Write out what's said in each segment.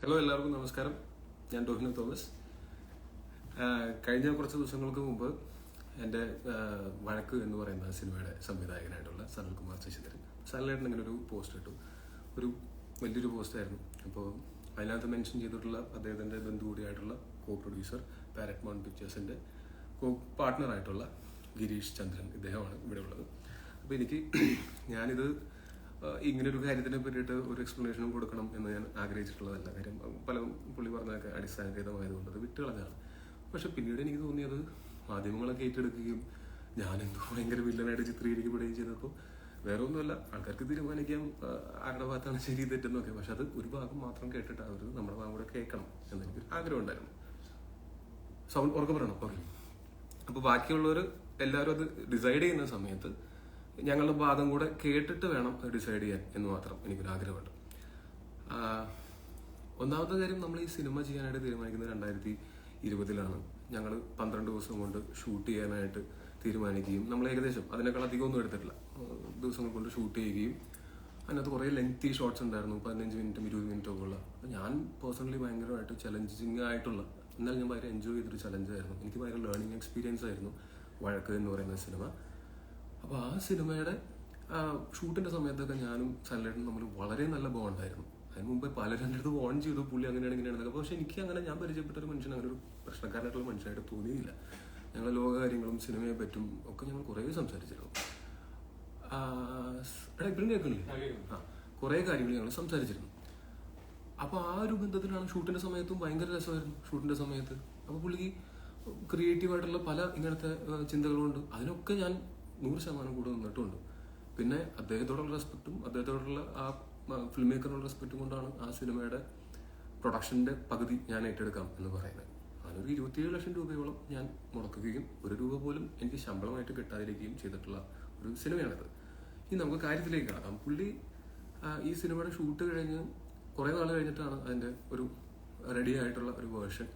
Hello, എല്ലാവർക്കും നമസ്കാരം. ഞാൻ ടോഹിനോ തോമസ്. കഴിഞ്ഞ കുറച്ച് ദിവസങ്ങൾക്ക് മുമ്പ് എൻ്റെ വഴക്ക് എന്ന് പറയുന്ന സിനിമയുടെ സംവിധായകനായിട്ടുള്ള സനൽകുമാർ ശശിധരൻ സനലേട്ടൻ ഇങ്ങനെ ഒരു പോസ്റ്റ് ഇട്ടു. ഒരു വലിയൊരു പോസ്റ്റായിരുന്നു. അപ്പോൾ അതിനകത്ത് മെൻഷൻ ചെയ്തിട്ടുള്ള അദ്ദേഹത്തിൻ്റെ ബന്ധു കൂടിയായിട്ടുള്ള കോ പ്രൊഡ്യൂസർ പാരറ്റ്മൗണ്ട് പിക്ചേഴ്സിൻ്റെ കോ പാർട്ട്ണറായിട്ടുള്ള ഗിരീഷ് ചന്ദ്രൻ, ഇദ്ദേഹമാണ് ഇവിടെ ഉള്ളത്. അപ്പോൾ ഞാനിത് ഇങ്ങനൊരു കാര്യത്തിനെ പറ്റിയിട്ട് ഒരു എക്സ്പ്ലനേഷനും കൊടുക്കണം എന്ന് ഞാൻ ആഗ്രഹിച്ചിട്ടുള്ളതല്ല. കാര്യം പല പുള്ളി പറഞ്ഞതൊക്കെ അടിസ്ഥാനരഹിതമായതുകൊണ്ട് അത് വിട്ടുകളഞ്ഞാണ്. പക്ഷെ പിന്നീട് എനിക്ക് തോന്നിയത് മാധ്യമങ്ങളൊക്കെ ഏറ്റെടുക്കുകയും ഞാനെന്തോ ഭയങ്കര വില്ലനായിട്ട് ചിത്രീകരിക്കപ്പെടുകയും ചെയ്തപ്പോൾ വേറെ ഒന്നുമല്ല, ആൾക്കാർക്ക് തീരുമാനിക്കാം ആരുടെ ഭാഗത്താണ് ശരി തെറ്റെന്നൊക്കെ. പക്ഷെ അത് ഒരു ഭാഗം മാത്രം കേട്ടിട്ട് അവർ നമ്മുടെ ഭാഗം കൂടെ കേൾക്കണം എന്നെനിക്കൊരു ആഗ്രഹം ഉണ്ടായിരുന്നു. സൗണ്ട് ഉറക്കെ പറയണം. ഓക്കെ. അപ്പോൾ ബാക്കിയുള്ളവർ എല്ലാവരും അത് ഡിസൈഡ് ചെയ്യുന്ന സമയത്ത് ഞങ്ങളുടെ ഭാഗം കൂടെ കേട്ടിട്ട് വേണം ഡിസൈഡ് ചെയ്യാൻ എന്ന് മാത്രം എനിക്കൊരു ആഗ്രഹമുണ്ട്. ഒന്നാമത്തെ കാര്യം, നമ്മൾ ഈ സിനിമ ചെയ്യാനായിട്ട് തീരുമാനിക്കുന്നത് 2020 ഞങ്ങൾ 12 ദിവസം കൊണ്ട് ഷൂട്ട് ചെയ്യാനായിട്ട് തീരുമാനിക്കുകയും നമ്മൾ ഏകദേശം അതിനേക്കാൾ അധികമൊന്നും എടുത്തിട്ടില്ല, ദിവസങ്ങൾ കൊണ്ട് ഷൂട്ട് ചെയ്യുകയും അതിനകത്ത് കുറേ ലെങ്തി ഷോട്ട്സ് ഉണ്ടായിരുന്നു, 15 മിനിറ്റും 20 മിനിറ്റും ഒക്കെ ഉള്ള. ഞാൻ പേഴ്സണലി ഭയങ്കരമായിട്ട് ചലഞ്ചിങ് ആയിട്ടുള്ള, എന്നാൽ ഞാൻ ഭയങ്കര എൻജോയ് ചെയ്തൊരു ചലഞ്ചായിരുന്നു. എനിക്ക് ഭയങ്കര ലേണിംഗ് എക്സ്പീരിയൻസ് ആയിരുന്നു വഴക്ക് എന്ന് പറയുന്ന സിനിമ. അപ്പോൾ ആ സിനിമയുടെ ഷൂട്ടിൻ്റെ സമയത്തൊക്കെ ഞാനും സനലേട്ടനും തമ്മിൽ വളരെ നല്ല ബോണ്ടായിരുന്നു. അതിന് മുമ്പ് പലരും എൻ്റെ അടുത്ത് വോൺ ചെയ്തു, പുള്ളി അങ്ങനെയാണ് ഇങ്ങനെയാണെന്നൊക്കെ. പക്ഷെ എനിക്ക് അങ്ങനെ, ഞാൻ പരിചയപ്പെട്ട ഒരു മനുഷ്യൻ അങ്ങനെ ഒരു പ്രശ്നക്കാരനായിട്ടുള്ള മനുഷ്യനായിട്ട് തോന്നിയില്ല. ഞങ്ങൾ ലോകകാര്യങ്ങളും സിനിമയെ പറ്റും ഒക്കെ ഞങ്ങൾ കുറേ സംസാരിച്ചിരുന്നു. ഇപ്പോഴും കേൾക്കണില്ലേ? കുറേ കാര്യങ്ങൾ ഞങ്ങൾ സംസാരിച്ചിരുന്നു. അപ്പോൾ ആ ഒരു ബന്ധത്തിലാണ് ഷൂട്ടിൻ്റെ സമയത്തും ഭയങ്കര രസമായിരുന്നു. ഷൂട്ടിൻ്റെ സമയത്ത് അപ്പോൾ പുള്ളിക്ക് ക്രിയേറ്റീവായിട്ടുള്ള പല ഇങ്ങനത്തെ ചിന്തകളുണ്ട്. അതിനൊക്കെ ഞാൻ 100% കൂടെ നിന്നിട്ടുണ്ട്. പിന്നെ അദ്ദേഹത്തോടുള്ള റെസ്പെക്റ്റും അദ്ദേഹത്തോടുള്ള ആ ഫിലിം മേക്കറിനുള്ള റെസ്പെക്റ്റും കൊണ്ടാണ് ആ സിനിമയുടെ പ്രൊഡക്ഷൻ്റെ പകുതി ഞാൻ ഏറ്റെടുക്കാം എന്ന് പറയുന്നത്. അതിനൊരു 27 ലക്ഷം രൂപയോളം ഞാൻ മുടക്കുകയും 1 രൂപ പോലും എനിക്ക് ശമ്പളമായിട്ട് കിട്ടാതിരിക്കുകയും ചെയ്തിട്ടുള്ള ഒരു സിനിമയാണിത്. ഇനി നമുക്ക് കാര്യത്തിലേക്ക് കടക്കാം. പുള്ളി ഈ സിനിമയുടെ ഷൂട്ട് കഴിഞ്ഞ് കുറേ നാൾ കഴിഞ്ഞിട്ടാണ് അതിൻ്റെ ഒരു റെഡി ആയിട്ടുള്ള ഒരു വേർഷൻ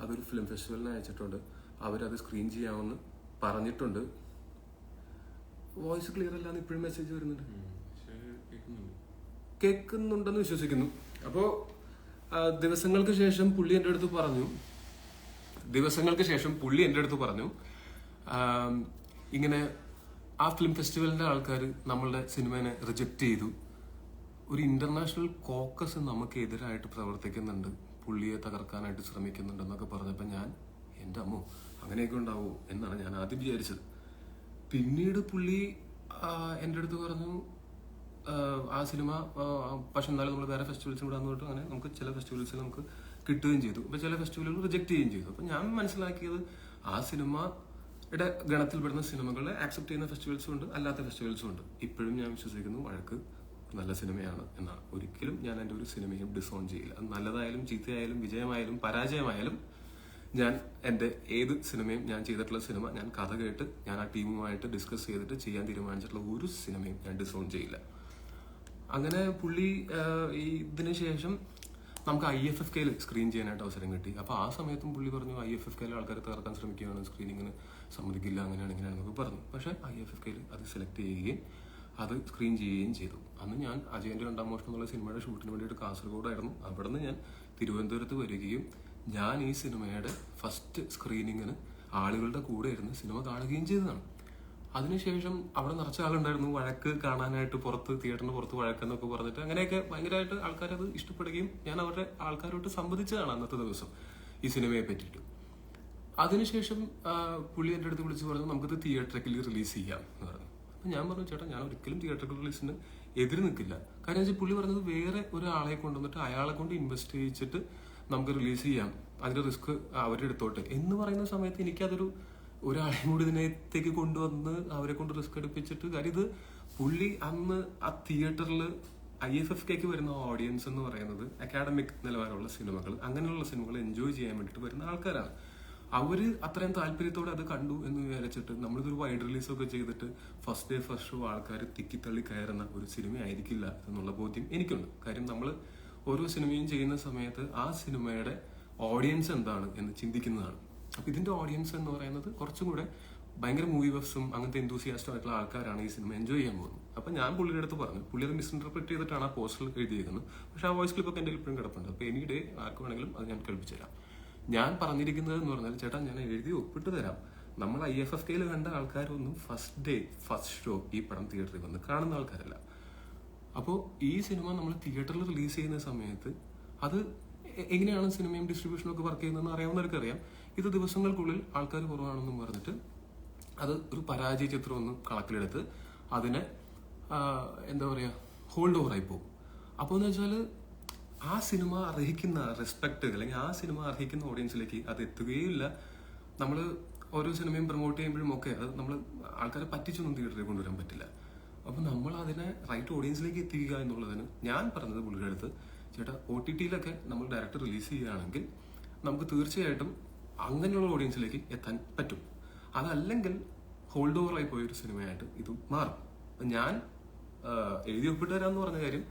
അതൊരു ഫിലിം ഫെസ്റ്റിവലിന് അയച്ചിട്ടുണ്ട്. അവരത് സ്ക്രീൻ ചെയ്യാമെന്ന് പറഞ്ഞിട്ടുണ്ട്. വോയിസ് ക്ലിയർ അല്ലാന്ന് ഇപ്പോഴും മെസ്സേജ് വരുന്നുണ്ട്. കേൾക്കുന്നുണ്ടെന്ന് വിശ്വസിക്കുന്നു. അപ്പോൾ ദിവസങ്ങൾക്ക് ശേഷം പുള്ളി എൻ്റെ അടുത്ത് പറഞ്ഞു ഇങ്ങനെ ആ ഫിലിം ഫെസ്റ്റിവലിന്റെ ആൾക്കാർ നമ്മളുടെ സിനിമയെ റിജക്റ്റ് ചെയ്തു, ഒരു ഇന്റർനാഷണൽ കോക്കസ് നമുക്ക് എതിരായിട്ട് പ്രവർത്തിക്കുന്നുണ്ട്, പുള്ളിയെ തകർക്കാനായിട്ട് ശ്രമിക്കുന്നുണ്ടെന്നൊക്കെ പറഞ്ഞപ്പോൾ ഞാൻ, എൻ്റെ അമ്മോ അങ്ങനെയൊക്കെ ഉണ്ടാവോ എന്നാണ് ഞാൻ ആദ്യം വിചാരിച്ചത്. പിന്നീട് പുള്ളി എൻ്റെ അടുത്ത് പറഞ്ഞു ആ സിനിമ പക്ഷെ എന്നാലും നമ്മൾ വേറെ ഫെസ്റ്റിവൽസും കൂടെ വന്നിട്ട് അങ്ങനെ നമുക്ക് ചില ഫെസ്റ്റിവൽസിൽ നമുക്ക് കിട്ടുകയും ചെയ്തു, അപ്പോൾ ചില ഫെസ്റ്റിവലുകൾ റിജക്ട് ചെയ്യുകയും ചെയ്തു. അപ്പോൾ ഞാൻ മനസ്സിലാക്കിയത് ആ സിനിമയുടെ ഗണത്തിൽപ്പെടുന്ന സിനിമകളെ ആക്സെപ്റ്റ് ചെയ്യുന്ന ഫെസ്റ്റിവൽസും ഉണ്ട്, അല്ലാത്ത ഫെസ്റ്റിവൽസും ഉണ്ട്. ഇപ്പോഴും ഞാൻ വിശ്വസിക്കുന്നു വഴക്ക് നല്ല സിനിമയാണ് എന്നാണ്. ഒരിക്കലും ഞാൻ എൻ്റെ ഒരു സിനിമയും ഡിസോൺ ചെയ്യില്ല. അത് നല്ലതായാലും ചീത്തയായാലും വിജയമായാലും പരാജയമായാലും ഞാൻ എൻ്റെ ഏത് സിനിമയും, ഞാൻ ചെയ്തിട്ടുള്ള സിനിമ ഞാൻ കഥ കേട്ട് ഞാൻ ആ ടീമുമായിട്ട് ഡിസ്കസ് ചെയ്തിട്ട് ചെയ്യാൻ തീരുമാനിച്ചിട്ടുള്ള ഒരു സിനിമയും ഞാൻ ഡിസോൺ ചെയ്യില്ല. അങ്ങനെ പുള്ളി ഇതിന് ശേഷം നമുക്ക് IFFKയിൽ സ്ക്രീൻ ചെയ്യാനായിട്ട് അവസരം കിട്ടി. അപ്പോൾ ആ സമയത്തും പുള്ളി പറഞ്ഞു IFFKയിൽ ആൾക്കാർ തകർക്കാൻ ശ്രമിക്കുകയാണ്, സ്ക്രീനിങ്ങിന് സമ്മതിക്കില്ല, അങ്ങനെയാണെന്നൊക്കെ പറഞ്ഞു. പക്ഷേ IFFKയിൽ അത് സെലക്ട് ചെയ്യുകയും അത് സ്ക്രീൻ ചെയ്യുകയും ചെയ്തു. അന്ന് ഞാൻ അജയൻ്റെ 2ാം മോഷണം എന്നുള്ള സിനിമയുടെ ഷൂട്ടിന് വേണ്ടിയിട്ട് കാസർഗോഡായിരുന്നു. അവിടെ നിന്ന് ഞാൻ തിരുവനന്തപുരത്ത് വരികയും ഞാൻ ഈ സിനിമയുടെ ഫസ്റ്റ് സ്ക്രീനിങ്ങിന് ആളുകളുടെ കൂടെ ഇരുന്ന് സിനിമ കാണുകയും ചെയ്തതാണ്. അതിനുശേഷം അവിടെ നിറച്ച ആളുണ്ടായിരുന്നു വഴക്ക് കാണാനായിട്ട്, തിയേറ്ററിന് പുറത്ത് വഴക്കെന്നൊക്കെ പറഞ്ഞിട്ട്. അങ്ങനെയൊക്കെ ഭയങ്കരമായിട്ട് ആൾക്കാരത് ഇഷ്ടപ്പെടുകയും ഞാൻ അവരുടെ ആൾക്കാരോട്ട് സംവദിച്ചതാണ് അന്നത്തെ ദിവസം ഈ സിനിമയെ പറ്റിയിട്ട്. അതിനുശേഷം പുള്ളി എൻ്റെ അടുത്ത് വിളിച്ച് പറഞ്ഞു നമുക്കിത് തിയേറ്ററിൽ റിലീസ് ചെയ്യാം എന്ന് പറഞ്ഞു. അപ്പം ഞാൻ പറഞ്ഞു, ചേട്ടാ ഞാൻ ഒരിക്കലും തിയേറ്ററിൽ റിലീസിന് എതിര് നിൽക്കില്ല. കാര്യം വെച്ചാൽ പുള്ളി പറഞ്ഞത് വേറെ ഒരാളെ കൊണ്ടുവന്നിട്ട് അയാളെ കൊണ്ട് ഇൻവെസ്റ്റ് ചെയ്യിച്ചിട്ട് നമുക്ക് റിലീസ് ചെയ്യാം, അതിന്റെ റിസ്ക് അവരെടുത്തോട്ടെ എന്ന് പറയുന്ന സമയത്ത് എനിക്കതൊരു ഒരാളെയും കൂടി ഇതിനകത്തേക്ക് കൊണ്ടുവന്ന് അവരെ കൊണ്ട് റിസ്ക് എടുപ്പിച്ചിട്ട്, കാര്യം ഇത് പുള്ളി അന്ന് ആ തിയേറ്ററിൽ IFFKക്ക് വരുന്ന ഓഡിയൻസ് എന്ന് പറയുന്നത് അക്കാഡമിക് നിലവാരമുള്ള സിനിമകൾ, അങ്ങനെയുള്ള സിനിമകൾ എൻജോയ് ചെയ്യാൻ വേണ്ടിയിട്ട് വരുന്ന ആൾക്കാരാണ്. അവര് അത്രയും താല്പര്യത്തോടെ അത് കണ്ടു എന്ന് വിചാരിച്ചിട്ട് നമ്മളിതൊരു വൈഡ് റിലീസൊക്കെ ചെയ്തിട്ട് ഫസ്റ്റ് ഡേ ഫസ്റ്റ് ഷോ ആൾക്കാർ തിക്കിത്തള്ളി കയറുന്ന ഒരു സിനിമ ആയിരിക്കില്ല എന്നുള്ള ബോധ്യം എനിക്കുണ്ട്. കാര്യം നമ്മൾ ഓരോ സിനിമയും ചെയ്യുന്ന സമയത്ത് ആ സിനിമയുടെ ഓഡിയൻസ് എന്താണ് എന്ന് ചിന്തിക്കുന്നതാണ്. അപ്പം ഇതിന്റെ ഓഡിയൻസ് എന്ന് പറയുന്നത് കുറച്ചും കൂടെ ഭയങ്കര മൂവി ബഫ്സും അങ്ങനത്തെ എന്തൂസിയാസ്റ്റും ആയിട്ടുള്ള ആൾക്കാരാണ് ഈ സിനിമ എൻജോയ് ചെയ്യാൻ പോകുന്നത്. അപ്പം ഞാൻ പുള്ളിയുടെ അടുത്ത് പറഞ്ഞു, പുള്ളി അത് മിസ്ഇന്റർപ്രറ്റ് ചെയ്തിട്ടാണ് ആ പോസ്റ്ററിൽ എഴുതിയിരിക്കുന്നത്. പക്ഷെ ആ വോയിസ് ക്ലിപ്പൊക്കെ എൻ്റെ ഇപ്പോഴും കിടപ്പുണ്ട്. അപ്പോൾ എനി ഡേ ആർക്ക് വേണമെങ്കിലും അത് ഞാൻ കേൾപ്പിച്ചു തരാം. ഞാൻ പറഞ്ഞിരിക്കുന്നത് എന്ന് പറഞ്ഞാൽ, ചേട്ടാ ഞാൻ എഴുതി ഒപ്പിട്ട് തരാം, നമ്മൾ IFFK കണ്ട ആൾക്കാരൊന്നും ഫസ്റ്റ് ഡേ ഫസ്റ്റ് ഷോ ഈ പടം തിയേറ്ററിൽ വന്ന് കാണുന്ന ആൾക്കാരല്ല. അപ്പോൾ ഈ സിനിമ നമ്മൾ തിയേറ്ററിൽ റിലീസ് ചെയ്യുന്ന സമയത്ത് അത് എങ്ങനെയാണ് സിനിമയും ഡിസ്ട്രിബ്യൂഷനും ഒക്കെ വർക്ക് ചെയ്യുന്നതെന്ന് അറിയാവുന്നവർക്ക് അറിയാം. ഇത് ദിവസങ്ങൾക്കുള്ളിൽ ആൾക്കാർ കുറവാണെന്നും പറഞ്ഞിട്ട് അത് ഒരു പരാജയ ചിത്രം ഒന്ന് കണക്കിലെടുത്ത് അതിനെ എന്താ പറയുക ഹോൾഡ് ഓവറായി പോകും. അപ്പോൾ എന്ന് വെച്ചാൽ ആ സിനിമ അർഹിക്കുന്ന റെസ്പെക്ട് അല്ലെങ്കിൽ ആ സിനിമ അർഹിക്കുന്ന ഓഡിയൻസിലേക്ക് അത് എത്തുകയില്ല. നമ്മൾ ഓരോ സിനിമയും പ്രൊമോട്ട് ചെയ്യുമ്പോഴും ഒക്കെ അത് നമ്മൾ ആൾക്കാരെ പറ്റിച്ചൊന്നും തിയേറ്ററിൽ കൊണ്ടുവരാൻ പറ്റില്ല. അപ്പം നമ്മൾ അതിനെ റൈറ്റ് ഓഡിയൻസിലേക്ക് എത്തിക്കുക എന്നുള്ളതിന് ഞാൻ പറഞ്ഞത് പുള്ളിയുടെ അടുത്ത്, ചേട്ടാ OTTയിലൊക്കെ നമ്മൾ ഡയറക്റ്റ് റിലീസ് ചെയ്യുകയാണെങ്കിൽ നമുക്ക് തീർച്ചയായിട്ടും അങ്ങനെയുള്ള ഓഡിയൻസിലേക്ക് എത്താൻ പറ്റും. അതല്ലെങ്കിൽ ഹോൾഡ് ഓവറായി പോയൊരു സിനിമയായിട്ട് ഇത് മാറും. അപ്പം ഞാൻ എഴുതി ഒപ്പിട്ട് തരാമെന്ന് പറഞ്ഞ കാര്യം,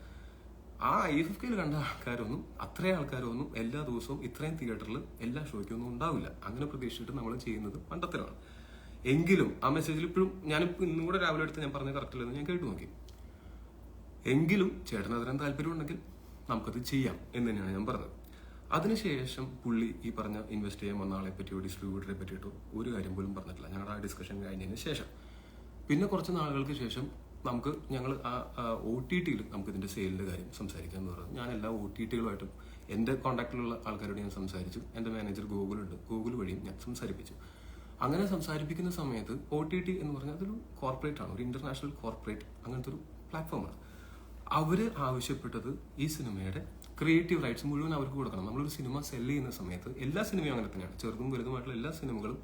ആ IFFK കണ്ട ആൾക്കാരൊന്നും അത്രയും ആൾക്കാരൊന്നും എല്ലാ ദിവസവും ഇത്രയും തിയേറ്ററിൽ എല്ലാ ഷോയ്ക്കൊന്നും ഉണ്ടാവില്ല. അങ്ങനെ പ്രതീക്ഷിച്ചിട്ട് നമ്മൾ ചെയ്യുന്നത് മണ്ടത്തരമാണ്. എങ്കിലും ആ മെസ്സേജിൽ ഇപ്പോഴും ഞാനിപ്പോൾ ഇന്നും കൂടെ രാവിലെ എടുത്ത് ഞാൻ പറഞ്ഞ കറക്റ്റില്ലെന്ന് ഞാൻ കേട്ടു നോക്കി. എങ്കിലും ചേട്ടന് അതിന് താല്പര്യമുണ്ടെങ്കിൽ നമുക്കത് ചെയ്യാം എന്ന് തന്നെയാണ് ഞാൻ പറഞ്ഞത്. അതിനുശേഷം പുള്ളി ഈ പറഞ്ഞ ഇൻവെസ്റ്റ് ചെയ്യാൻ വന്ന ആളെ പറ്റിയോ ഡിസ്ട്രിബ്യൂട്ടറെ പറ്റിയിട്ടോ ഒരു കാര്യം പോലും പറഞ്ഞിട്ടില്ല. ഞങ്ങളുടെ ആ ഡിസ്കഷൻ കഴിഞ്ഞതിന് ശേഷം പിന്നെ കുറച്ച് നാളുകൾക്ക് ശേഷം ഞങ്ങൾ ആ OTTയിൽ നമുക്ക് ഇതിന്റെ സെയിലിന്റെ കാര്യം സംസാരിക്കാമെന്ന് പറഞ്ഞു. ഞാൻ എല്ലാ OTTകളുമായിട്ടും എൻ്റെ കോൺടാക്റ്റിലുള്ള ആൾക്കാരോട് ഞാൻ സംസാരിച്ചു. എൻ്റെ മാനേജർ ഗൂഗിളുണ്ട്, ഗൂഗിൾ വഴിയും ഞാൻ സംസാരിപ്പിച്ചു. അങ്ങനെ സംസാരിപ്പിക്കുന്ന സമയത്ത് OTT എന്ന് പറഞ്ഞാൽ അതൊരു കോർപ്പറേറ്റ് ആണ്, ഒരു ഇന്റർനാഷണൽ കോർപ്പറേറ്റ് അങ്ങനത്തെ ഒരു പ്ലാറ്റ്ഫോമാണ്. അവര് ആവശ്യപ്പെട്ടത് ഈ സിനിമയുടെ ക്രിയേറ്റീവ് റൈറ്റ്സ് മുഴുവൻ അവർക്ക് കൊടുക്കണം. നമ്മളൊരു സിനിമ സെല് ചെയ്യുന്ന സമയത്ത് എല്ലാ സിനിമയും അങ്ങനെ തന്നെയാണ്, ചെറുതും വലുതുമായിട്ടുള്ള എല്ലാ സിനിമകളും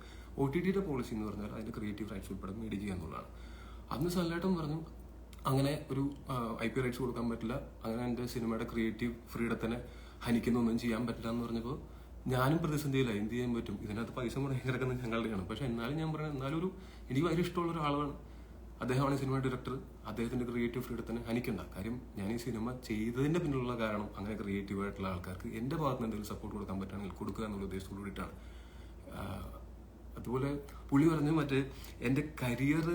OTTയുടെ പോളിസി എന്ന് പറഞ്ഞാൽ അതിന്റെ ക്രിയേറ്റീവ് റൈറ്റ്സ് ഉൾപ്പെടെ മേടിക്കുക എന്നുള്ളതാണ്. അന്ന് സല്ലായിട്ടും പറഞ്ഞു അങ്ങനെ ഒരു IP റൈറ്റ്സ് കൊടുക്കാൻ പറ്റില്ല, അങ്ങനെ എൻ്റെ സിനിമയുടെ ക്രിയേറ്റീവ് ഫ്രീഡത്തിനെ ഹനിക്കുന്നൊന്നും ചെയ്യാൻ പറ്റില്ല എന്ന് പറഞ്ഞപ്പോൾ ഞാനും പ്രതിസന്ധിയിലായി. എന്ത് ചെയ്യാൻ പറ്റും, ഇതിനകത്ത് പൈസ മുടങ്ങി കിടക്കുന്നത് ഞങ്ങളുടെയാണ്. പക്ഷെ എന്നാലും ഞാൻ പറഞ്ഞത് എന്നാലും എനിക്ക് ഭയങ്കര ഇഷ്ടമുള്ള ഒരാളാണ്, അദ്ദേഹമാണ് സിനിമ ഡയറക്ടർ, അദ്ദേഹത്തിന്റെ ക്രിയേറ്റീവ് ഫ്രീഡത്തിന് ഹനിക്കണ്ട. കാര്യം ഞാൻ ഈ സിനിമ ചെയ്തതിന്റെ പിന്നിലുള്ള കാരണം അങ്ങനെ ക്രിയേറ്റീവ് ആയിട്ടുള്ള ആൾക്കാർക്ക് എന്റെ ഭാഗത്ത് നിന്ന് എന്തെങ്കിലും സപ്പോർട്ട് കൊടുക്കാൻ പറ്റുകയാണെങ്കിൽ കൊടുക്കുക എന്നുള്ള ഉദ്ദേശത്തോട് കൂടിയിട്ടാണ്. അതുപോലെ പുള്ളി പറഞ്ഞു മറ്റേ എൻ്റെ കരിയർ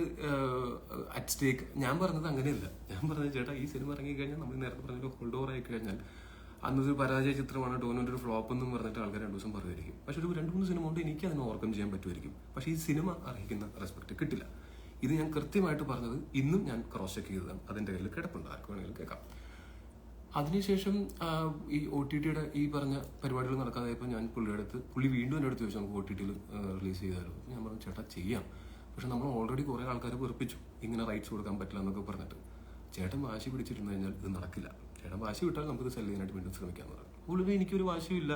അറ്റ് സ്റ്റേക്ക്. ഞാൻ പറഞ്ഞത് അങ്ങനെയല്ല. ഞാൻ പറഞ്ഞത് ചേട്ടാ ഈ സിനിമ ഇറങ്ങിക്കഴിഞ്ഞാൽ നമ്മൾ നേരത്തെ പറഞ്ഞ ഹോൾഡ് ഓവർ ആയി കഴിഞ്ഞാൽ അന്നൊരു പരാജയ ചിത്രമാണ്, ഡോനോന്റെ ഒരു ഫ്ലോപ്പ് എന്നും പറഞ്ഞിട്ട് ആൾക്കാർ 2 ദിവസം പറയുമായിരിക്കും. പക്ഷെ ഒരു 2-3 സിനിമ കൊണ്ട് എനിക്ക് അതിനെ ഓവർകം ചെയ്യാൻ പറ്റുമായിരിക്കും. പക്ഷെ ഈ സിനിമ അർഹിക്കുന്ന റെസ്പെക്ട് കിട്ടില്ല. ഇത് ഞാൻ കൃത്യമായിട്ട് പറഞ്ഞത് ഇന്നും ഞാൻ ക്രോസ് ചെക്ക് ചെയ്തതാണ്. അതിന്റെ കയ്യിൽ കിടപ്പുണ്ട്, ആർക്ക് വേണമെങ്കിലും കേൾക്കാം. അതിനുശേഷം ഈ OTTയുടെ ഈ പറഞ്ഞ പരിപാടികൾ നടക്കാതായപ്പോൾ ഞാൻ പുള്ളി വീണ്ടും എൻ്റെ അടുത്ത് ചോദിച്ചു നമുക്ക് OTTയിൽ റിലീസ് ചെയ്താലോ. ഞാൻ പറഞ്ഞു ചേട്ടാ ചെയ്യാം, പക്ഷെ നമ്മൾ ഓൾറെഡി കുറേ ആൾക്കാരെ വെറുപ്പിച്ചു ഇങ്ങനെ റൈറ്റ്സ് കൊടുക്കാൻ പറ്റില്ല എന്നൊക്കെ പറഞ്ഞിട്ട്. ചേട്ടൻ വാശി പിടിച്ചിരുന്നു കഴിഞ്ഞാൽ ഇത് നടക്കില്ല, ചേട്ടൻ വാശി വിട്ടാൽ നമുക്കിത് സെല് ചെയ്യാനായിട്ട് വീണ്ടും ശ്രമിക്കാമെന്ന് പറഞ്ഞു. പുള്ളി എനിക്കൊരു വാശിയില്ല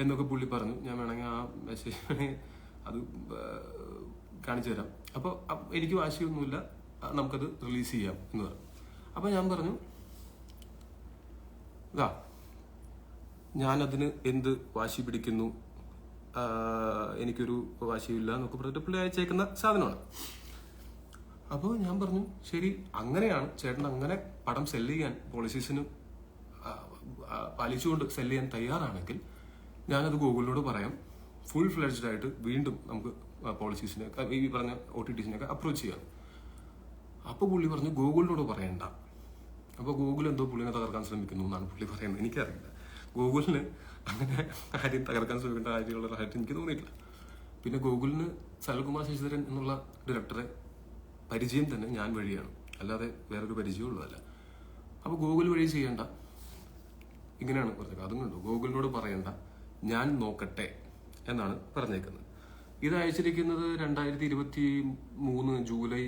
എന്നൊക്കെ പുള്ളി പറഞ്ഞു. ഞാൻ വേണമെങ്കിൽ ആ മെസ്സേജ് അത് കാണിച്ചു തരാം. അപ്പോൾ എനിക്ക് വാശിയൊന്നുമില്ല, നമുക്കത് റിലീസ് ചെയ്യാം എന്ന് പറഞ്ഞു. അപ്പോൾ ഞാൻ പറഞ്ഞു ഞാനതിന് എന്ത് വാശി പിടിക്കുന്നു, എനിക്കൊരു വാശിയില്ല എന്നൊക്കെ പറഞ്ഞിട്ട് പുള്ളി അയച്ചേക്കുന്ന സാധനമാണ്. അപ്പോൾ ഞാൻ പറഞ്ഞു ശരി, അങ്ങനെയാണ് ചേട്ടൻ അങ്ങനെ പടം സെല് ചെയ്യാൻ പോളിസീസിന് പാലിച്ചുകൊണ്ട് സെല് ചെയ്യാൻ തയ്യാറാണെങ്കിൽ ഞാനത് ഗൂഗിളിനോട് പറയാം, ഫുൾ ഫ്ലെഡ്ജ്ഡ് ആയിട്ട് വീണ്ടും നമുക്ക് പോളിസീസിനെ ഈ പറഞ്ഞ OTTസിനെയൊക്കെ അപ്രോച്ച് ചെയ്യാം. അപ്പോൾ പുള്ളി പറഞ്ഞു ഗൂഗിളിനോട് പറയണ്ട. അപ്പോൾ ഗൂഗിൾ എന്തോ പുള്ളിനെ തകർക്കാൻ ശ്രമിക്കുന്നു എന്നാണ് പുള്ളി പറയുന്നത്. എനിക്കറിയില്ല, ഗൂഗിളിന് അങ്ങനെ കാര്യം തകർക്കാൻ ശ്രമിക്കേണ്ട കാര്യമുള്ളതായിട്ട് എനിക്ക് തോന്നിയിട്ടില്ല. പിന്നെ ഗൂഗിളിന് സനൽകുമാർ ശശിധരൻ എന്നുള്ള ഡയറക്ടറെ പരിചയം തന്നെ ഞാൻ വഴിയാണ്, അല്ലാതെ വേറൊരു പരിചയമുള്ളതല്ല. അപ്പോൾ ഗൂഗിൾ വഴി ചെയ്യണ്ട, ഇങ്ങനെയാണ് പറഞ്ഞത്. അതും കണ്ടു, ഗൂഗിളിനോട് പറയണ്ട, ഞാൻ നോക്കട്ടെ എന്നാണ് പറഞ്ഞേക്കുന്നത്. ഇത് അയച്ചിരിക്കുന്നത് 2023 ജൂലൈ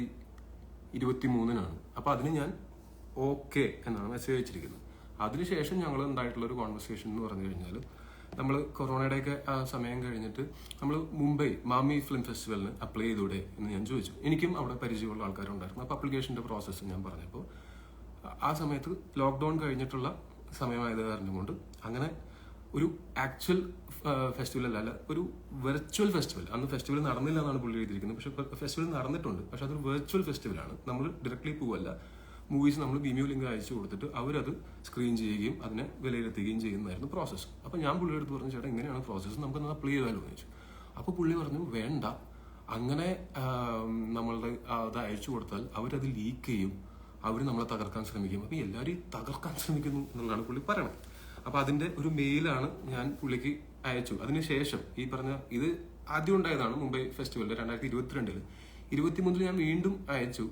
23-നാണ്. അപ്പോൾ അതിന് ഞാൻ ഓക്കെ എന്നാണ് മെസ്സേജ് അയച്ചിരിക്കുന്നത്. അതിനുശേഷം ഞങ്ങൾ ഉണ്ടായിട്ടുള്ള ഒരു കോൺവെർസേഷൻ എന്ന് പറഞ്ഞു കഴിഞ്ഞാൽ, നമ്മൾ കൊറോണയുടെയൊക്കെ ആ സമയം കഴിഞ്ഞിട്ട് നമ്മൾ മുംബൈ മാമി ഫിലിം ഫെസ്റ്റിവലിന് അപ്ലൈ ചെയ്തൂടെ എന്ന് ഞാൻ ചോദിച്ചു. എനിക്കും അവിടെ പരിചയമുള്ള ആൾക്കാരുണ്ടായിരുന്നു. അപ്പോൾ അപ്ലിക്കേഷൻ്റെ പ്രോസസ്സ് ഞാൻ പറഞ്ഞപ്പോൾ ആ സമയത്ത് ലോക്ക്ഡൗൺ കഴിഞ്ഞിട്ടുള്ള സമയമായത് കാരണം കൊണ്ട് അങ്ങനെ ഒരു ആക്ച്വൽ ഫെസ്റ്റിവൽ അല്ല, ഒരു വെർച്വൽ ഫെസ്റ്റിവൽ. അന്ന് ഫെസ്റ്റിവൽ നടന്നില്ല എന്നാണ് പുള്ളി എഴുതിയിരിക്കുന്നത്, പക്ഷെ ഫെസ്റ്റിവൽ നടന്നിട്ടുണ്ട്. പക്ഷെ അതൊരു വെർച്വൽ ഫെസ്റ്റിവലാണ്. നമ്മൾ ഡയറക്ട്ലി പോവല്ല, മൂവീസ് നമ്മൾ വിമിയോ ലിങ്ക് അയച്ചു കൊടുത്തിട്ട് അവരത് സ്ക്രീൻ ചെയ്യുകയും അതിനെ വിലയിരുത്തുകയും ചെയ്യുന്നതായിരുന്നു പ്രോസസ്സ്. അപ്പോൾ ഞാൻ പുള്ളിയുടെ അടുത്ത് പറഞ്ഞു ചേട്ടാ ഇങ്ങനെയാണ് പ്രോസസ്സ്, നമുക്കൊന്ന് അപ്ലൈ ചെയ്താലോ എന്ന് ചോദിച്ചു. അപ്പോൾ പുള്ളി പറഞ്ഞു വേണ്ട, അങ്ങനെ നമ്മളുടെ അത് അയച്ചു കൊടുത്താൽ അവരത് ലീക്ക് ചെയ്യും, അവർ നമ്മളെ തകർക്കാൻ ശ്രമിക്കും. അപ്പം എല്ലാവരും തകർക്കാൻ ശ്രമിക്കുന്നു എന്നുള്ളതാണ് പുള്ളി പറയണത്. അപ്പം അതിൻ്റെ ഒരു മെയിലാണ് ഞാൻ പുള്ളിക്ക് അയച്ചു. അതിനുശേഷം ഈ പറഞ്ഞ ഇത് ആദ്യം ഉണ്ടായതാണ് മുംബൈ ഫെസ്റ്റിവലിൽ 2022. 2023 ഞാൻ വീണ്ടും അയച്ചു.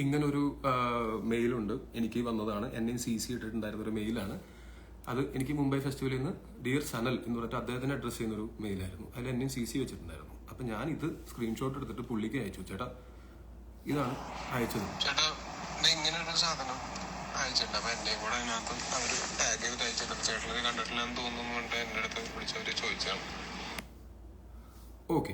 ഇങ്ങനൊരു മെയിലുണ്ട്, എനിക്ക് വന്നതാണ്, എന്നെ CC ഇട്ടിട്ടുണ്ടായിരുന്ന ഒരു മെയിലാണ് അത്. എനിക്ക് മുംബൈ ഫെസ്റ്റിവലിൽ നിന്ന് ഡിയർ സനൽ എന്ന് പറഞ്ഞിട്ട് അദ്ദേഹത്തിന് അഡ്രസ് ചെയ്യുന്നൊരു മെയിലായിരുന്നു. അതിൽ എന്നെ CC വെച്ചിട്ടുണ്ടായിരുന്നു. അപ്പം ഞാൻ ഇത് സ്ക്രീൻഷോട്ട് എടുത്തിട്ട് പുള്ളിക്ക് അയച്ചു. ചേട്ടാ ഇതാണ് അയച്ചത്. ചേട്ടാ ഇങ്ങനെ ഒരു സാധനം അയച്ചിട്ടുണ്ട്, അപ്പൊ എന്റെ കൂടെ അതിനകത്ത് അവര് ടാഗ് ചെയ്ത് അയച്ചിട്ടുണ്ട്. ചേട്ടനത് കണ്ടിട്ടില്ലെന്ന് തോന്നുന്നു കൊണ്ട് എന്റെ അടുത്ത് വിളിച്ചവര് ചോദിച്ചാണ്. ഓക്കെ,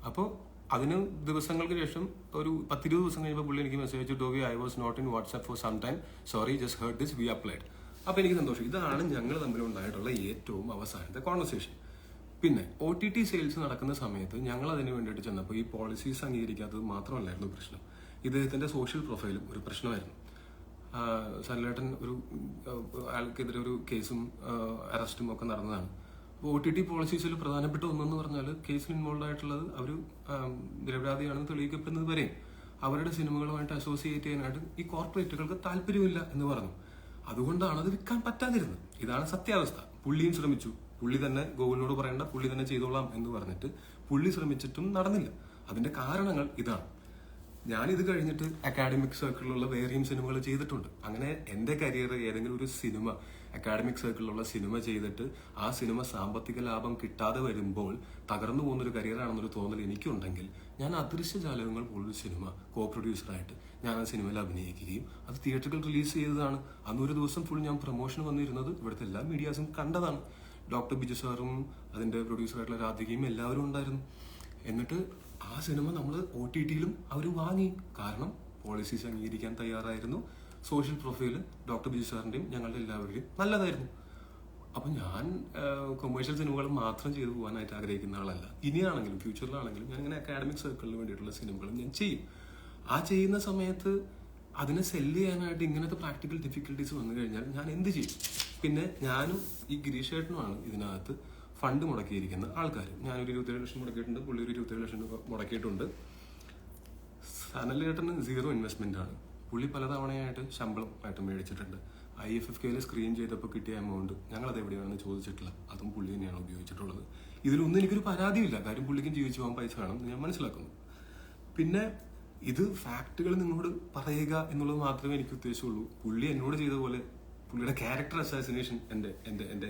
അപ്പോൾ അതിന് ദിവസങ്ങൾക്ക് ശേഷം ഒരു 10-20 ദിവസം കഴിയുമ്പോൾ പുള്ളി എനിക്ക് മെസ്സേജ് അയച്ചു, Tovi I was not in WhatsApp for some time, sorry just heard this, we applied. അപ്പോൾ എനിക്ക് സന്തോഷം. ഇതാണ് ഞങ്ങൾ തമ്മിലുണ്ടായിട്ടുള്ള ഏറ്റവും അവസാനത്തെ കോൺവെർസേഷൻ. പിന്നെ OTT സെയിൽസ് നടക്കുന്ന സമയത്ത് ഞങ്ങൾ അതിന് വേണ്ടിയിട്ട് ചെന്നപ്പോൾ ഈ പോളിസീസ് അംഗീകരിക്കാത്തത് മാത്രമല്ലായിരുന്നു പ്രശ്നം, ഇദ്ദേഹത്തിന്റെ സോഷ്യൽ പ്രൊഫൈലും ഒരു പ്രശ്നമായിരുന്നു. സനലേട്ടൻ ആൾക്കെതിരെ ഒരു കേസും അറസ്റ്റും ഒക്കെ നടന്നതാണ്. അപ്പോൾ OTT പോളിസീസിൽ പ്രധാനപ്പെട്ട ഒന്നെന്ന് പറഞ്ഞാൽ കേസിൽ ഇൻവോൾവ് ആയിട്ടുള്ളത് അവർ നിരപരാധിയാണെന്ന് തെളിയിക്കപ്പെടുന്നത് വരെയും അവരുടെ സിനിമകളുമായിട്ട് അസോസിയേറ്റ് ചെയ്യാനായിട്ട് ഈ കോർപ്പറേറ്റുകൾക്ക് താല്പര്യമില്ല എന്ന് പറഞ്ഞു. അതുകൊണ്ടാണ് അത് വിൽക്കാൻ പറ്റാതിരുന്നത്. ഇതാണ് സത്യാവസ്ഥ. പുള്ളിയും ശ്രമിച്ചു, പുള്ളി തന്നെ ഗോകുലിനോട് പറയേണ്ട, പുള്ളി തന്നെ ചെയ്തോളാം എന്ന് പറഞ്ഞിട്ട് പുള്ളി ശ്രമിച്ചിട്ടും നടന്നില്ല. അതിന്റെ കാരണങ്ങൾ ഇതാണ്. ഞാനിത് കഴിഞ്ഞിട്ട് അക്കാഡമിക് സർക്കിളിലുള്ള വേറെയും സിനിമകൾ ചെയ്തിട്ടുണ്ട്. അങ്ങനെ എൻ്റെ കരിയർ ഏതെങ്കിലും ഒരു സിനിമ അക്കാഡമിക് സർക്കിളിലുള്ള സിനിമ ചെയ്തിട്ട് ആ സിനിമ സാമ്പത്തിക ലാഭം കിട്ടാതെ വരുമ്പോൾ തകർന്നു പോകുന്നൊരു കരിയറാണെന്നൊരു തോന്നൽ എനിക്കുണ്ടെങ്കിൽ ഞാൻ അദൃശ്യജാലകങ്ങൾ പോലൊരു സിനിമ പ്രൊഡ്യൂസറായിട്ട് ഞാൻ ആ സിനിമയിൽ അഭിനയിക്കുകയും അത് തിയേറ്ററുകൾ റിലീസ് ചെയ്തതാണ്. അന്നൊരു ദിവസം ഫുൾ ഞാൻ പ്രൊമോഷൻ വന്നിരുന്നത് ഇവിടുത്തെ എല്ലാ മീഡിയാസും കണ്ടതാണ്. ഡോക്ടർ ബിജു സാറും അതിൻ്റെ പ്രൊഡ്യൂസറായിട്ടുള്ള രാധികയും എല്ലാവരും ഉണ്ടായിരുന്നു. എന്നിട്ട് ആ സിനിമ നമ്മൾ OTTയിലും അവർ വാങ്ങി. കാരണം പോളിസീസ് അംഗീകരിക്കാൻ തയ്യാറായിരുന്നു. സോഷ്യൽ പ്രൊഫൈല് ഡോക്ടർ ബിജു സാറിൻ്റെയും ഞങ്ങളുടെ എല്ലാവരുടെയും നല്ലതായിരുന്നു. അപ്പം ഞാൻ കൊമേഴ്ഷ്യൽ സിനിമകൾ മാത്രം ചെയ്തു പോകാനായിട്ട് ആഗ്രഹിക്കുന്ന ആളല്ല. ഇനിയാണെങ്കിലും ഫ്യൂച്ചറിലാണെങ്കിലും ഞാൻ ഇങ്ങനെ അക്കാഡമിക് സർക്കിളിന് വേണ്ടിയിട്ടുള്ള സിനിമകളും ഞാൻ ചെയ്യും. ആ ചെയ്യുന്ന സമയത്ത് അതിനെ സെല്ല് ചെയ്യാനായിട്ട് ഇങ്ങനത്തെ പ്രാക്ടിക്കൽ ഡിഫിക്കൽട്ടീസ് വന്നു കഴിഞ്ഞാൽ ഞാൻ എന്ത് ചെയ്യും? പിന്നെ ഞാനും ഈ ഗിരീഷ് ചേട്ടനുമാണ് ഇതിനകത്ത് ഫണ്ട് മുടക്കിയിരിക്കുന്ന ആൾക്കാർ. ഞാനൊരു 27 ലക്ഷം മുടക്കിയിട്ടുണ്ട്, പുള്ളി ഒരു 27 ലക്ഷം രൂപ മുടക്കിയിട്ടുണ്ട്. സനലേട്ടന് 0 ഇൻവെസ്റ്റ്മെന്റ് ആണ്. പുള്ളി പലതവണയായിട്ട് ശമ്പളം ആയിട്ട് മേടിച്ചിട്ടുണ്ട്. IFFKയിൽ സ്ക്രീൻ ചെയ്തപ്പോൾ കിട്ടിയ എമൗണ്ട് ഞങ്ങളത് എവിടെയാണെന്ന് ചോദിച്ചിട്ടില്ല, അതും പുള്ളി തന്നെയാണ് ഉപയോഗിച്ചിട്ടുള്ളത്. ഇതിലൊന്നും എനിക്കൊരു പരാതിയില്ല, കാര്യം പുള്ളിക്കും ജീവിച്ചു പോകാൻ പൈസ വേണം എന്ന് ഞാൻ മനസ്സിലാക്കുന്നു. പിന്നെ ഇത് ഫാക്ടുകൾ നിങ്ങളോട് പറയുക എന്നുള്ളത് മാത്രമേ എനിക്ക് ഉദ്ദേശമുള്ളൂ. പുള്ളി എന്നോട് ചെയ്ത പോലെ പുള്ളിയുടെ ക്യാരക്ടർ അസാസിനേഷൻ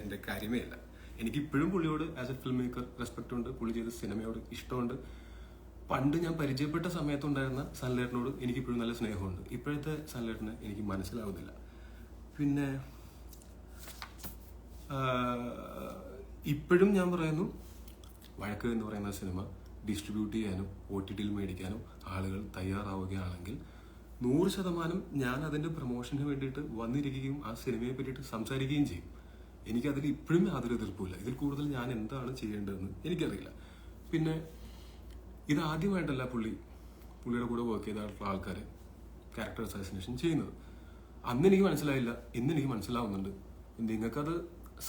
എൻ്റെ കാര്യമേ അല്ല. എനിക്ക് ഇപ്പോഴും പുള്ളിയോട് as a film maker respect ഉണ്ട്, പുള്ളി ചെയ്ത സിനിമയോട് ഇഷ്ടമുണ്ട്. പണ്ട് ഞാൻ പരിചയപ്പെട്ട സമയത്തുണ്ടായിരുന്ന സനലേട്ടനോട് എനിക്കിപ്പോഴും നല്ല സ്നേഹമുണ്ട്. ഇപ്പോഴത്തെ സനലേട്ടനെ എനിക്ക് മനസ്സിലാവുന്നില്ല. പിന്നെ ഇപ്പോഴും ഞാൻ പറയുന്നു, വഴക്ക് എന്ന് പറയുന്ന സിനിമ ഡിസ്ട്രിബ്യൂട്ട് ചെയ്യാനും OTTയിൽ മേടിക്കാനും ആളുകൾ തയ്യാറാവുകയാണെങ്കിൽ 100% ഞാൻ അതിൻ്റെ പ്രൊമോഷന് വേണ്ടിയിട്ട് വന്നിരിക്കുകയും ആ സിനിമയെ പറ്റിയിട്ട് സംസാരിക്കുകയും ചെയ്യും. എനിക്കതിൽ ഇപ്പോഴും യാതൊരു എതിർപ്പില്ല. ഇതിൽ കൂടുതൽ ഞാൻ എന്താണ് ചെയ്യേണ്ടതെന്ന് എനിക്കറിയില്ല. പിന്നെ ഇത് ആദ്യമായിട്ടല്ല പുള്ളിയുടെ കൂടെ വർക്ക് ചെയ്തിട്ടുള്ള ആൾക്കാരെ ക്യാരക്ടർ അസാസിനേഷൻ ചെയ്യുന്നത്. അന്ന് എനിക്ക് മനസ്സിലായില്ല, ഇന്ന് എനിക്ക് മനസ്സിലാവുന്നുണ്ട്. നിങ്ങൾക്കത്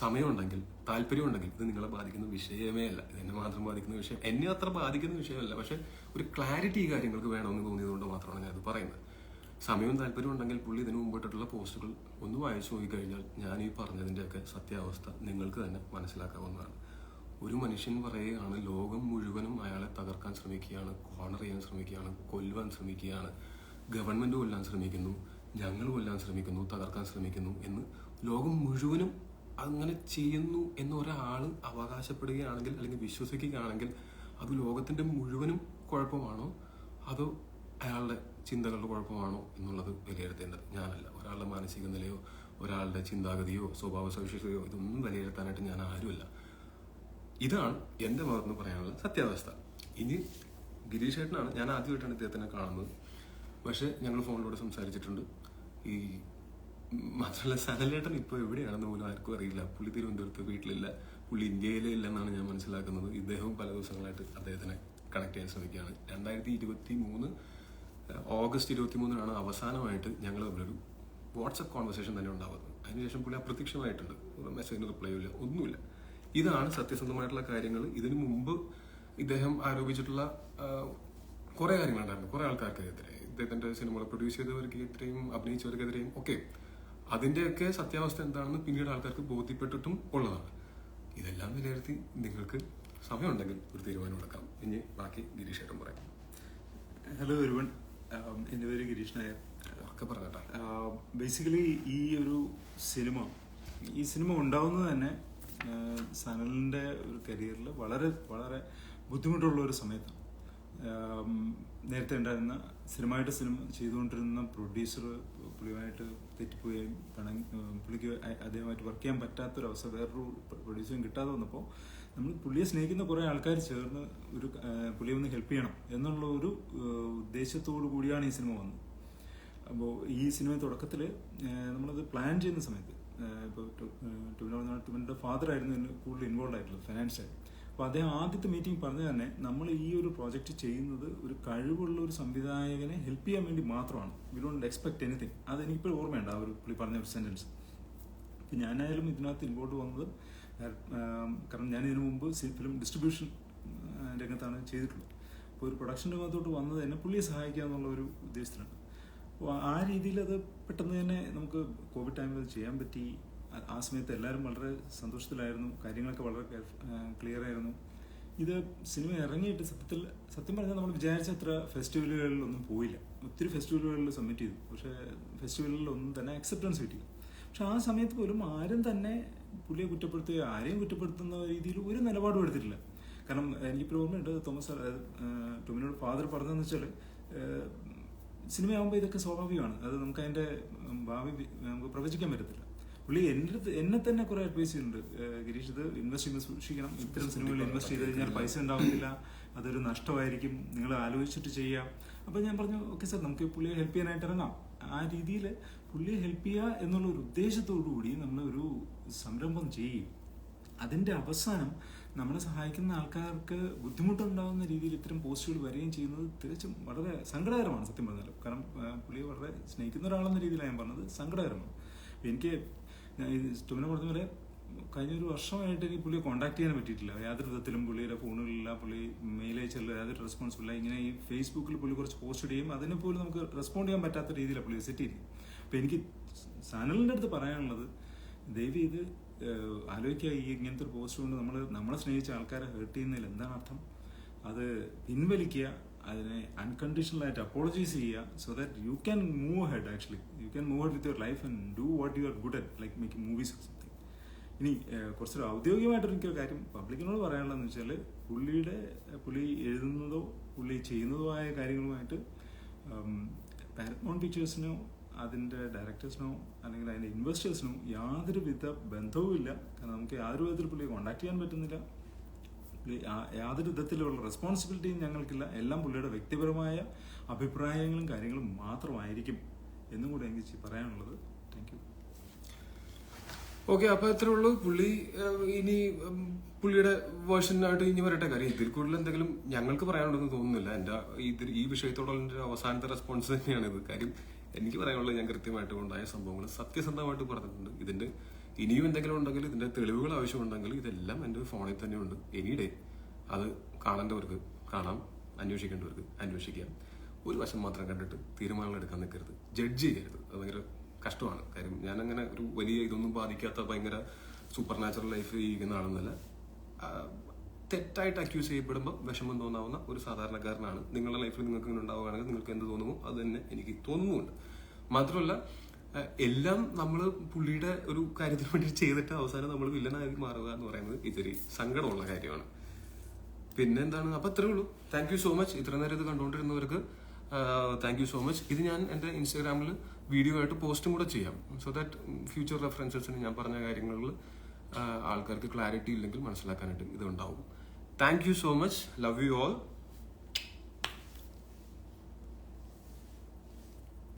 സമയമുണ്ടെങ്കിൽ, താല്പര്യമുണ്ടെങ്കിൽ, ഇത് നിങ്ങളെ ബാധിക്കുന്ന വിഷയമേ അല്ല. ഇത് എന്നെ മാത്രം ബാധിക്കുന്ന വിഷയം, എന്നെ അത്ര ബാധിക്കുന്ന വിഷയമല്ല. പക്ഷെ ഒരു ക്ലാരിറ്റി ഈ കാര്യങ്ങൾക്ക് വേണമെന്ന് തോന്നിയതുകൊണ്ട് മാത്രമാണ് ഞാനത് പറയുന്നത്. സമയവും താല്പര്യം ഉണ്ടെങ്കിൽ പുള്ളി ഇതിനു മുമ്പിട്ടുള്ള പോസ്റ്റുകൾ ഒന്ന് വായിച്ചു നോക്കിക്കഴിഞ്ഞാൽ ഞാൻ ഈ പറഞ്ഞതിൻ്റെയൊക്കെ സത്യാവസ്ഥ നിങ്ങൾക്ക് തന്നെ മനസ്സിലാക്കാവുന്നതാണ്. ഒരു മനുഷ്യൻ പറയുകയാണ് ലോകം മുഴുവനും അയാളെ തകർക്കാൻ ശ്രമിക്കുകയാണ്, കോർണർ ചെയ്യാൻ ശ്രമിക്കുകയാണ്, കൊല്ലുവാൻ ശ്രമിക്കുകയാണ്, ഗവൺമെൻറ് കൊല്ലാൻ ശ്രമിക്കുന്നു, ഞങ്ങൾ കൊല്ലാൻ ശ്രമിക്കുന്നു, തകർക്കാൻ ശ്രമിക്കുന്നു എന്ന് ലോകം മുഴുവനും അങ്ങനെ ചെയ്യുന്നു എന്ന് ഒരാൾ അവകാശപ്പെടുകയാണെങ്കിൽ അല്ലെങ്കിൽ വിശ്വസിക്കുകയാണെങ്കിൽ അത് ലോകത്തിൻ്റെ മുഴുവനും കുഴപ്പമാണോ അതോ അയാളുടെ ചിന്തകളുടെ കുഴപ്പമാണോ എന്നുള്ളത് വിലയിരുത്തേണ്ടത് ഞാനല്ല. ഒരാളുടെ മാനസിക നിലയോ ഒരാളുടെ ചിന്താഗതിയോ സ്വഭാവ സവിശേഷതയോ ഇതൊന്നും വിലയിരുത്താനായിട്ട് ഞാൻ ആരുമല്ല. ഇതാണ് എൻ്റെ ഭാഗത്തുനിന്ന് പറയാനുള്ള സത്യാവസ്ഥ. ഇനി ഗിരീഷ് ചേട്ടനാണ്, ഞാൻ ആദ്യമായിട്ടാണ് ഇദ്ദേഹത്തിനെ കാണുന്നത്. പക്ഷേ ഞങ്ങൾ ഫോണിലൂടെ സംസാരിച്ചിട്ടുണ്ട്. ഈ മാത്രമല്ല സനലേട്ടൻ ഇപ്പോൾ എവിടെയാണെന്ന് പോലും ആർക്കും അറിയില്ല. പുള്ളി തിരുവനന്തപുരത്ത് വീട്ടിലില്ല, പുള്ളി ഇന്ത്യയിലേ ഇല്ലെന്നാണ് ഞാൻ മനസ്സിലാക്കുന്നത്. ഇദ്ദേഹവും പല ദിവസങ്ങളായിട്ട് അദ്ദേഹത്തിനെ കണക്ട് ചെയ്യാൻ ശ്രമിക്കുകയാണ്. 2023 ഓഗസ്റ്റ് 23 അവസാനമായിട്ട് ഞങ്ങൾ തമ്മിലൊരു വാട്സപ്പ് കോൺവെർസേഷൻ തന്നെ ഉണ്ടാവുന്നത്. അതിനുശേഷം പുള്ളി അപ്രത്യക്ഷമായിട്ടുണ്ട്. മെസ്സേജിന് റിപ്ലൈ ഇല്ല, ഒന്നുമില്ല. ഇതാണ് സത്യസന്ധമായിട്ടുള്ള കാര്യങ്ങൾ. ഇതിനു മുമ്പ് ഇദ്ദേഹം ആരോപിച്ചിട്ടുള്ള കുറെ കാര്യങ്ങളുണ്ടായിരുന്നു, കുറെ ആൾക്കാർക്കെതിരെ, ഇദ്ദേഹത്തിന്റെ സിനിമകൾ പ്രൊഡ്യൂസ് ചെയ്തവർക്കെതിരെയും അഭിനയിച്ചവർക്കെതിരെയും ഒക്കെ. അതിന്റെയൊക്കെ സത്യാവസ്ഥ എന്താണെന്ന് പിന്നീട് ആൾക്കാർക്ക് ബോധ്യപ്പെട്ടിട്ടും ഉള്ളതാണ്. ഇതെല്ലാം വിലയിരുത്തി നിങ്ങൾക്ക് സമയമുണ്ടെങ്കിൽ ഒരു തീരുമാനം എടുക്കാം. ഇനി ബാക്കി ഗിരീഷ് ഏട്ടൻ പറയാം. ഹലോ എവരിവൺ, എൻ്റെ പേര് ഗിരീഷ് നായർ. ഒക്കെ പറഞ്ഞേട്ടാ. ബേസിക്കലി ഈ സിനിമ ഉണ്ടാവുന്നത് തന്നെ സനലിൻ്റെ ഒരു കരിയറിൽ വളരെ വളരെ ബുദ്ധിമുട്ടുള്ള ഒരു സമയത്താണ്. നേരത്തെ ഉണ്ടായിരുന്ന സിനിമ ചെയ്തുകൊണ്ടിരുന്ന പ്രൊഡ്യൂസർ പുള്ളിയുമായിട്ട് തെറ്റിപ്പോവുകയും പുള്ളിക്ക് അദ്ദേഹമായിട്ട് വർക്ക് ചെയ്യാൻ പറ്റാത്തൊരവസ്ഥ, വേറൊരു പ്രൊഡ്യൂസറും കിട്ടാതെ വന്നപ്പോൾ നമ്മൾ പുള്ളിയെ സ്നേഹിക്കുന്ന കുറേ ആൾക്കാർ ചേർന്ന് പുള്ളിയെ ഒന്ന് ഹെൽപ്പ് ചെയ്യണം എന്നുള്ള ഒരു ഉദ്ദേശത്തോടു കൂടിയാണ് ഈ സിനിമ വന്നത്. അപ്പോൾ ഈ സിനിമ തുടക്കത്തിൽ നമ്മളത് പ്ലാൻ ചെയ്യുന്ന സമയത്ത് ഇപ്പോൾ ടൊവിനോയുടെ ഫാദറായിരുന്നു ഇതിന് കൂടുതൽ ഇൻവോൾവ് ആയിട്ടുള്ളത് ഫിനാൻഷ്യലി. അപ്പോൾ അദ്ദേഹം ആദ്യത്തെ മീറ്റിംഗ് പറഞ്ഞത് തന്നെ നമ്മൾ ഈ ഒരു പ്രോജക്റ്റ് ചെയ്യുന്നത് ഒരു കഴിവുള്ള ഒരു സംവിധായകനെ ഹെൽപ്പ് ചെയ്യാൻ വേണ്ടി മാത്രമാണ്. We don't expect anything. അതെനിക്കിപ്പോൾ ഓർമ്മയുണ്ട് ആ ഒരു പുള്ളി പറഞ്ഞ ഒരു സെൻറ്റൻസ്. ഇപ്പം ഞാനായാലും ഇതിനകത്ത് ഇൻവോൾവ് വന്നത് കാരണം ഞാൻ ഇതിനു മുമ്പ് ഫിലിം ഡിസ്ട്രിബ്യൂഷൻ രംഗത്താണ് ചെയ്തിട്ടുള്ളത്. അപ്പോൾ ഒരു പ്രൊഡക്ഷൻ രംഗത്തോട്ട് വന്നത് തന്നെ പുള്ളിയെ സഹായിക്കുക എന്നുള്ള ഒരു ഉദ്ദേശത്തിലാണ്. അപ്പോൾ ആ രീതിയിൽ അത് പെട്ടെന്ന് തന്നെ നമുക്ക് കോവിഡ് ടൈമിൽ അത് ചെയ്യാൻ പറ്റി. ആ സമയത്ത് എല്ലാവരും വളരെ സന്തോഷത്തിലായിരുന്നു, കാര്യങ്ങളൊക്കെ വളരെ ക്ലിയർ ആയിരുന്നു. ഇത് സിനിമ ഇറങ്ങിയിട്ട് സത്യം പറഞ്ഞാൽ നമ്മൾ വിചാരിച്ച അത്ര ഫെസ്റ്റിവലുകളിലൊന്നും പോയില്ല. ഒത്തിരി ഫെസ്റ്റിവലുകളിൽ സബ്മിറ്റ് ചെയ്തു, പക്ഷേ ഫെസ്റ്റിവലുകളിലൊന്നും തന്നെ അക്സെപ്റ്റൻസ് കിട്ടിയില്ല. പക്ഷെ ആ സമയത്ത് പോലും ആരും തന്നെ പുള്ളിയെ കുറ്റപ്പെടുത്തുകയോ ആരെയും കുറ്റപ്പെടുത്തുന്ന രീതിയിൽ ഒരു നിലപാടും എടുത്തിട്ടില്ല. കാരണം എനിക്കിപ്പോൾ ഓർമ്മയുണ്ട്, ടൊവിനോയുടെ ഫാദർ പറഞ്ഞതെന്ന് വെച്ചാൽ സിനിമയാകുമ്പോൾ ഇതൊക്കെ സ്വാഭാവികമാണ്, അത് നമുക്ക് അതിൻ്റെ ഭാവി നമുക്ക് പ്രവചിക്കാൻ പറ്റത്തില്ല. പുള്ളി എന്നെ തന്നെ കുറെ അഡ്വൈസ് ചെയ്യുന്നുണ്ട്, ഗിരീഷ് ഇത് ഇൻവെസ്റ്റ് സൂക്ഷിക്കണം, ഇത്തരം സിനിമകളിൽ ഇൻവെസ്റ്റ് ചെയ്ത് കഴിഞ്ഞാൽ പൈസ ഉണ്ടാവുന്നില്ല, അതൊരു നഷ്ടമായിരിക്കും, നിങ്ങൾ ആലോചിച്ചിട്ട് ചെയ്യാം. അപ്പോൾ ഞാൻ പറഞ്ഞു ഓക്കെ സാർ, നമുക്ക് പുള്ളിയെ ഹെൽപ്പ് ചെയ്യാനായിട്ട് ഇറങ്ങാം. ആ രീതിയിൽ പുള്ളിയെ ഹെൽപ്പ് ചെയ്യുക എന്നുള്ള ഒരു ഉദ്ദേശത്തോടു കൂടി നമ്മൾ ഒരു സംരംഭം ചെയ്യും. അതിൻ്റെ അവസാനം നമ്മളെ സഹായിക്കുന്ന ആൾക്കാർക്ക് ബുദ്ധിമുട്ടുണ്ടാകുന്ന രീതിയിൽ ഇത്തരം പോസ്റ്റുകൾ വരികയും ചെയ്യുന്നത് തികച്ചും വളരെ സങ്കടകരമാണ് സത്യം പറഞ്ഞാൽ. കാരണം പുള്ളിയെ വളരെ സ്നേഹിക്കുന്ന ഒരാളെന്ന രീതിയിലാണ് ഞാൻ പറഞ്ഞത്, സങ്കടകരമാണ്. എനിക്ക് ടൊവിനോ പറഞ്ഞ പോലെ കഴിഞ്ഞൊരു വർഷമായിട്ട് എനിക്ക് പുള്ളിയെ കോൺടാക്ട് ചെയ്യാൻ പറ്റിയിട്ടില്ല. യാതൊരു വിധത്തിലും പുള്ളിയുടെ ഫോണുകളില്ല, പുള്ളി മെയിൽ അയച്ചുള്ള യാതൊരു റെസ്പോൺസിബിളില്ല. ഇങ്ങനെ ഈ ഫേസ്ബുക്കിൽ പുള്ളി കുറച്ച് പോസ്റ്റ് ഇടുകയും അതിനെ പോലും നമുക്ക് റെസ്പോണ്ട് ചെയ്യാൻ പറ്റാത്ത രീതിയിലാണ് പുള്ളി സെറ്റ് ചെയ്തത്. അപ്പോൾ എനിക്ക് സനലിൻ്റെ അടുത്ത് പറയാനുള്ളത്, ദയവ് ഇത് ആലോചിക്കുക, ഈ ഇങ്ങനത്തെ ഒരു പോസ്റ്റ് കൊണ്ട് നമ്മളെ സ്നേഹിച്ച ആൾക്കാരെ ഹേർട്ട് ചെയ്യുന്നതിൽ എന്താണ് അർത്ഥം? അത് പിൻവലിക്കുക, അതിനെ അൺകണ്ടീഷണലായിട്ട് അപ്പോളജൈസ് ചെയ്യുക, so that you can move head. Actually you can move head with your life and do what you are good at, like making movies or something. ഇനി കുറച്ചൊരു ഔദ്യോഗികമായിട്ടൊരു എനിക്കൊരു കാര്യം പബ്ലിക്കിനോട് പറയാനുള്ളതെന്ന് വെച്ചാൽ, പുള്ളി എഴുതുന്നതോ പുള്ളി ചെയ്യുന്നതോ ആയ കാര്യങ്ങളുമായിട്ട് പാരമൗണ്ട് പിക്ചേഴ്സിനോ അതിൻ്റെ ഡയറക്ടേഴ്സിനോ അല്ലെങ്കിൽ അതിൻ്റെ ഇൻവെസ്റ്റേഴ്സിനോ യാതൊരു വിധ ബന്ധവുമില്ല. കാരണം നമുക്ക് യാതൊരു വിധത്തിൽ പുള്ളിയെ കോൺടാക്ട് ചെയ്യാൻ പറ്റുന്നില്ല. യാതൊരു വിധത്തിലുള്ള റെസ്പോൺസിബിലിറ്റിയും ഞങ്ങൾക്കില്ല. എല്ലാം പുള്ളിയുടെ വ്യക്തിപരമായ അഭിപ്രായങ്ങളും കാര്യങ്ങളും മാത്രമായിരിക്കും എന്നും കൂടെ എനിക്ക് പറയാനുള്ളത്. Thank you. ഓക്കെ, അപ്പോൾ അത്രേ ഉള്ളൂ. പുള്ളി ഇനി പുള്ളിയുടെ വേർഷനായിട്ട് ഇനി വരട്ടെ. കാര്യം ഇതിൽ കൂടുതൽ എന്തെങ്കിലും ഞങ്ങൾക്ക് പറയാനുണ്ടെന്ന് തോന്നുന്നില്ല. ഈ വിഷയത്തോടുള്ള എൻ്റെ അവസാനത്തെ റെസ്പോൺസ് തന്നെയാണിത്. കാര്യം എനിക്ക് പറയാനുള്ളത്, ഞാൻ കൃത്യമായിട്ട് ഉണ്ടായ സംഭവങ്ങൾ സത്യസന്ധമായിട്ട് പറഞ്ഞിട്ടുണ്ട്. ഇതിന്റെ ഇനിയും എന്തെങ്കിലും ഉണ്ടെങ്കിൽ, ഇതിന്റെ തെളിവുകൾ ആവശ്യമുണ്ടെങ്കിൽ ഇതെല്ലാം എൻ്റെ ഫോണിൽ തന്നെ ഉണ്ട്. എനിഡേ അത് കാണേണ്ടവർക്ക് കാണാം, അന്വേഷിക്കേണ്ടവർക്ക് അന്വേഷിക്കാം. ഒരു വശം മാത്രം കണ്ടിട്ട് തീരുമാനങ്ങൾ എടുക്കാൻ നിൽക്കരുത്, ജഡ്ജ് ചെയ്യരുത്. അത് ഭയങ്കര കഷ്ടമാണ്. കാര്യം ഞാനങ്ങനെ ഒരു വലിയ ഇതൊന്നും ബാധിക്കാത്ത ഭയങ്കര സൂപ്പർ നാച്ചുറൽ ലൈഫ് ജീവിക്കുന്ന ആളെന്നല്ല. തെറ്റായിട്ട് അക്യൂസ് ചെയ്യപ്പെടുമ്പോൾ വിഷമം തോന്നാവുന്ന ഒരു സാധാരണക്കാരനാണ്. നിങ്ങളുടെ ലൈഫിൽ നിങ്ങൾക്ക് ഇങ്ങനെ ഉണ്ടാവുകയാണെങ്കിൽ നിങ്ങൾക്ക് എന്ത് തോന്നുമോ അത് തന്നെ എനിക്ക് തോന്നുന്നുമുണ്ട്. മാത്രമല്ല, എല്ലാം നമ്മൾ പുള്ളിയുടെ ഒരു കാര്യത്തിന് വേണ്ടി ചെയ്തിട്ട് അവസാനം നമ്മൾ വില്ലനായി മാറുക എന്ന് പറയുന്നത് ഇത്തിരി സങ്കടമുള്ള കാര്യമാണ്. പിന്നെ എന്താണ്, അപ്പം അത്രേ ഉള്ളൂ. Thank you so much. ഇത്ര നേരം ഇത് കണ്ടുകൊണ്ടിരുന്നവർക്ക് താങ്ക് യു സോ മച്ച്. ഇത് ഞാൻ എൻ്റെ ഇൻസ്റ്റാഗ്രാമിൽ വീഡിയോ ആയിട്ട് പോസ്റ്റും കൂടെ ചെയ്യാം, സോ ദാറ്റ് ഫ്യൂച്ചർ റെഫറൻസസിന് ഞാൻ പറഞ്ഞ കാര്യങ്ങളിൽ ആൾക്കാർക്ക് ക്ലാരിറ്റി ഇല്ലെങ്കിൽ മനസ്സിലാക്കാനായിട്ട് ഇത് ഉണ്ടാവും. Thank you so much. Love you all.